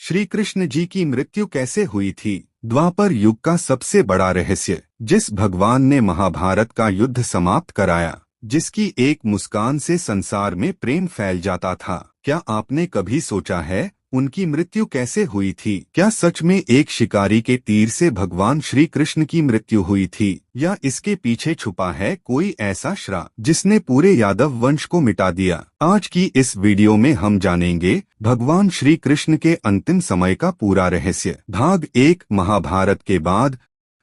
श्री कृष्ण जी की मृत्यु कैसे हुई थी? द्वापर युग का सबसे बड़ा रहस्य। जिस भगवान ने महाभारत का युद्ध समाप्त कराया, जिसकी एक मुस्कान से संसार में प्रेम फैल जाता था, क्या आपने कभी सोचा है उनकी मृत्यु कैसे हुई थी? क्या सच में एक शिकारी के तीर से भगवान श्री कृष्ण की मृत्यु हुई थी, या इसके पीछे छुपा है कोई ऐसा श्राप जिसने पूरे यादव वंश को मिटा दिया? आज की इस वीडियो में हम जानेंगे भगवान श्री कृष्ण के अंतिम समय का पूरा रहस्य। भाग 1। महाभारत के बाद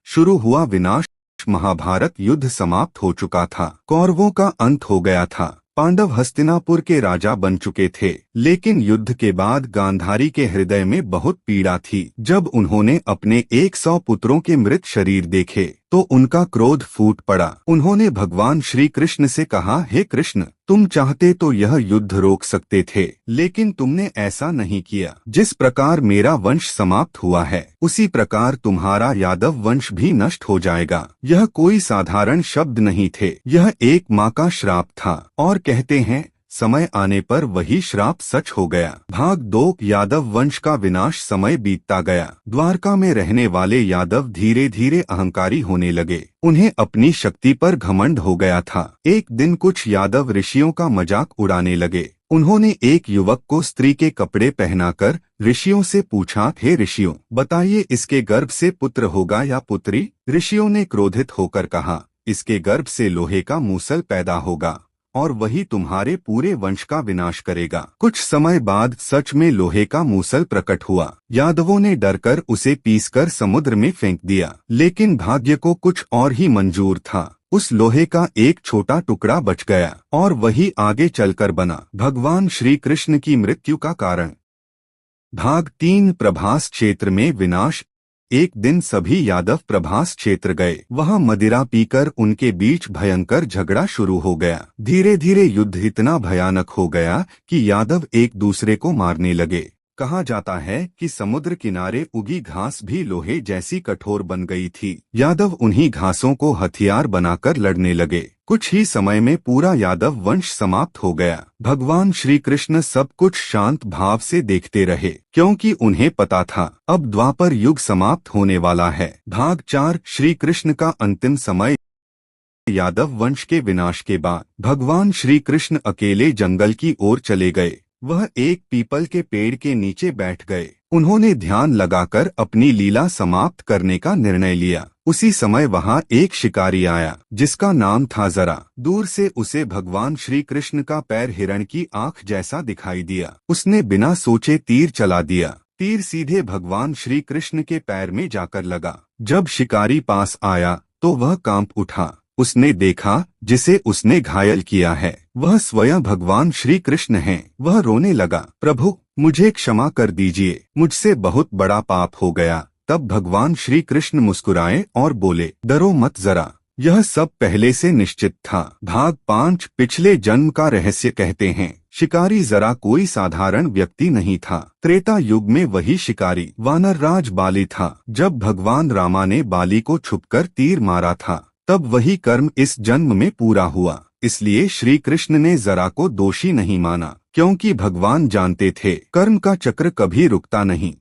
शुरू हुआ विनाश। महाभारत युद्ध समाप्त हो चुका था, कौरवों का अंत हो गया था, पांडव हस्तिनापुर के राजा बन चुके थे। लेकिन युद्ध के बाद गांधारी के हृदय में बहुत पीड़ा थी। जब उन्होंने अपने 100 पुत्रों के मृत शरीर देखे तो उनका क्रोध फूट पड़ा। उन्होंने भगवान श्री कृष्ण से कहा, हे कृष्ण, तुम चाहते तो यह युद्ध रोक सकते थे, लेकिन तुमने ऐसा नहीं किया। जिस प्रकार मेरा वंश समाप्त हुआ है, उसी प्रकार तुम्हारा यादव वंश भी नष्ट हो जाएगा। यह कोई साधारण शब्द नहीं थे, यह एक माँ का श्राप था। और कहते हैं समय आने पर वही श्राप सच हो गया। भाग 2। यादव वंश का विनाश। समय बीतता गया। द्वारका में रहने वाले यादव धीरे धीरे अहंकारी होने लगे। उन्हें अपनी शक्ति पर घमंड हो गया था। एक दिन कुछ यादव ऋषियों का मजाक उड़ाने लगे। उन्होंने एक युवक को स्त्री के कपड़े पहनाकर ऋषियों से पूछा, हे ऋषियों, बताइए इसके गर्भ से पुत्र होगा या पुत्री? ऋषियों ने क्रोधित होकर कहा, इसके गर्भ से लोहे का मूसल पैदा होगा और वही तुम्हारे पूरे वंश का विनाश करेगा। कुछ समय बाद सच में लोहे का मूसल प्रकट हुआ। यादवों ने डरकर उसे पीसकर समुद्र में फेंक दिया, लेकिन भाग्य को कुछ और ही मंजूर था। उस लोहे का एक छोटा टुकड़ा बच गया और वही आगे चलकर बना भगवान श्री कृष्ण की मृत्यु का कारण। भाग 3। प्रभास क्षेत्र में विनाश। एक दिन सभी यादव प्रभास क्षेत्र गए। वहां मदिरा पीकर उनके बीच भयंकर झगड़ा शुरू हो गया। धीरे धीरे युद्ध इतना भयानक हो गया कि यादव एक दूसरे को मारने लगे। कहा जाता है कि समुद्र किनारे उगी घास भी लोहे जैसी कठोर बन गई थी। यादव उन्हीं घासों को हथियार बनाकर लड़ने लगे। कुछ ही समय में पूरा यादव वंश समाप्त हो गया। भगवान श्री कृष्ण सब कुछ शांत भाव से देखते रहे, क्योंकि उन्हें पता था अब द्वापर युग समाप्त होने वाला है। भाग 4। श्री कृष्ण का अंतिम समय। यादव वंश के विनाश के बाद भगवान श्री कृष्ण अकेले जंगल की ओर चले गए। वह एक पीपल के पेड़ के नीचे बैठ गए। उन्होंने ध्यान लगाकर अपनी लीला समाप्त करने का निर्णय लिया। उसी समय वहां एक शिकारी आया, जिसका नाम था जरा। दूर से उसे भगवान श्री कृष्ण का पैर हिरण की आंख जैसा दिखाई दिया। उसने बिना सोचे तीर चला दिया। तीर सीधे भगवान श्री कृष्ण के पैर में जाकर लगा। जब शिकारी पास आया तो वह कांप उठा। उसने देखा जिसे उसने घायल किया है वह स्वयं भगवान श्री कृष्ण हैं। वह रोने लगा, प्रभु, मुझे क्षमा कर दीजिए, मुझसे बहुत बड़ा पाप हो गया। तब भगवान श्री कृष्ण मुस्कुराए और बोले, डरो मत जरा, यह सब पहले से निश्चित था। भाग 5। पिछले जन्म का रहस्य। कहते हैं शिकारी जरा कोई साधारण व्यक्ति नहीं था। त्रेता युग में वही शिकारी वानर राज बाली था। जब भगवान रामा ने बाली को छुपकर तीर मारा था, तब वही कर्म इस जन्म में पूरा हुआ। इसलिए श्री कृष्ण ने जरा को दोषी नहीं माना, क्योंकि भगवान जानते थे कर्म का चक्र कभी रुकता नहीं।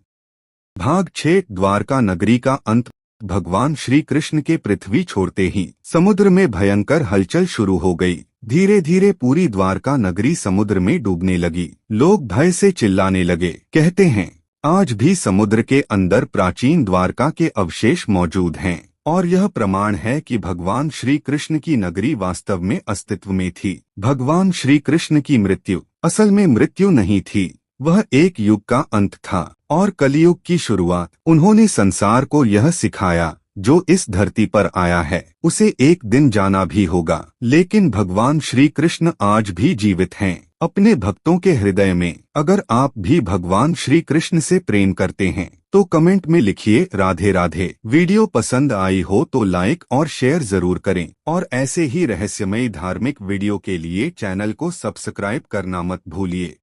भाग 6। द्वारका नगरी का अंत। भगवान श्री कृष्ण के पृथ्वी छोड़ते ही समुद्र में भयंकर हलचल शुरू हो गई। धीरे धीरे पूरी द्वारका नगरी समुद्र में डूबने लगी। लोग भय से चिल्लाने लगे। कहते हैं आज भी समुद्र के अंदर प्राचीन द्वारका के अवशेष मौजूद हैं, और यह प्रमाण है कि भगवान श्री कृष्ण की नगरी वास्तव में अस्तित्व में थी। भगवान श्री कृष्ण की मृत्यु असल में मृत्यु नहीं थी, वह एक युग का अंत था और कलयुग की शुरुआत। उन्होंने संसार को यह सिखाया, जो इस धरती पर आया है उसे एक दिन जाना भी होगा। लेकिन भगवान श्री कृष्ण आज भी जीवित हैं, अपने भक्तों के हृदय में। अगर आप भी भगवान श्री कृष्ण से प्रेम करते हैं तो कमेंट में लिखिए राधे राधे। वीडियो पसंद आई हो तो लाइक और शेयर जरूर करें, और ऐसे ही रहस्यमयी धार्मिक वीडियो के लिए चैनल को सब्सक्राइब करना मत भूलिए।